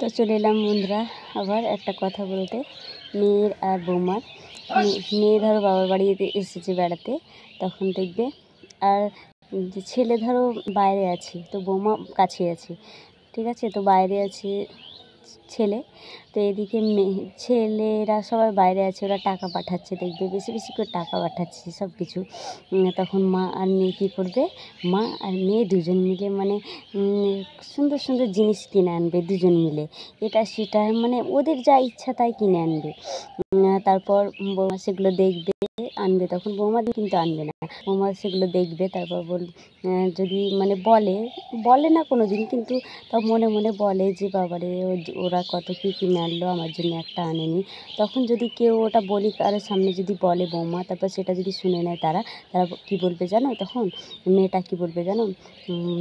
তো চলে এলাম বন্ধুরা আবার একটা কথা বলতে। মেয়ের আর বৌমার, মেয়ে ধরো বাবার বাড়িতে এসেছে বেড়াতে, তখন দেখবে আর যে ছেলে ধরো বাইরে আছে, তো বৌমা কাছে আছে, ঠিক আছে, তো বাইরে আছে ছেলে, তো এদিকে ছেলেরা সবাই বাইরে আছে, ওরা টাকা পাঠাচ্ছে, দেখবে বেশি বেশি করে টাকা পাঠাচ্ছে সব কিছু। তখন মা আর মেয়ে কী করবে, মা আর মেয়ে দুজন মিলে মানে সুন্দর সুন্দর জিনিস কিনে আনবে দুজন মিলে, এটা সেটা মানে ওদের যা ইচ্ছা তাই কিনে আনবে। তারপর বৌমা সেগুলো দেখবে, আনবে, তখন বৌমা কিন্তু আনবে না, বৌমা সেগুলো দেখবে, তারপর যদি মানে বলে না কোনো দিন, কিন্তু তা মনে মনে বলে যে বাবারে ওরা কত কী কিনে আনলো, আমার জন্য একটা আনেনি। তখন যদি কেউ ওটা বলি কারোর সামনে যদি বলে বৌমা, তারপর সেটা যদি শুনে নেয় তারা কী বলবে জানো, তখন মেয়েটা কী বলবে জানো,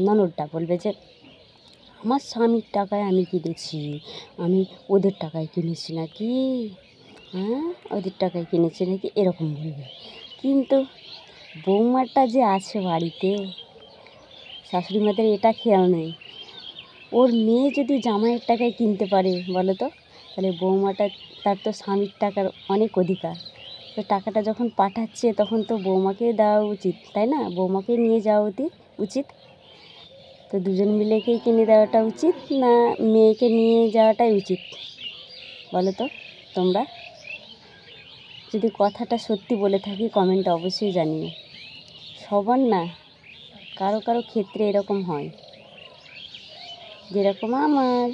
ননদটা বলবে যে আমার স্বামীর টাকায় আমি কিনেছি, আমি ওদের টাকায় কিনেছি নাকি, হ্যাঁ ওদের টাকায় কিনেছি নাকি, এরকম বলবে। কিন্তু বৌমাটা যে আছে বাড়িতে, শাশুড়ি মাদের এটা খেয়াল নেই, ওর মেয়ে যদি জামাইয়ের টাকায় কিনতে পারে বলো তো, তাহলে বৌমাটা, তার তো স্বামীর টাকার অনেক অধিকার। তো টাকাটা যখন পাঠাচ্ছে তখন তো বৌমাকে দেওয়া উচিত, তাই না, বৌমাকে নিয়ে যাওয়া উচিত। তো দুজন মিলেকেই কিনে দেওয়াটা উচিত না মেয়েকে নিয়ে যাওয়াটাই উচিত বলো তো তোমরা? যদি কথাটা সত্যি বলে থাকি কমেন্টে অবশ্যই জানিও। সবার না, কারো কারো ক্ষেত্রে এরকম হয়, যেরকম আমার।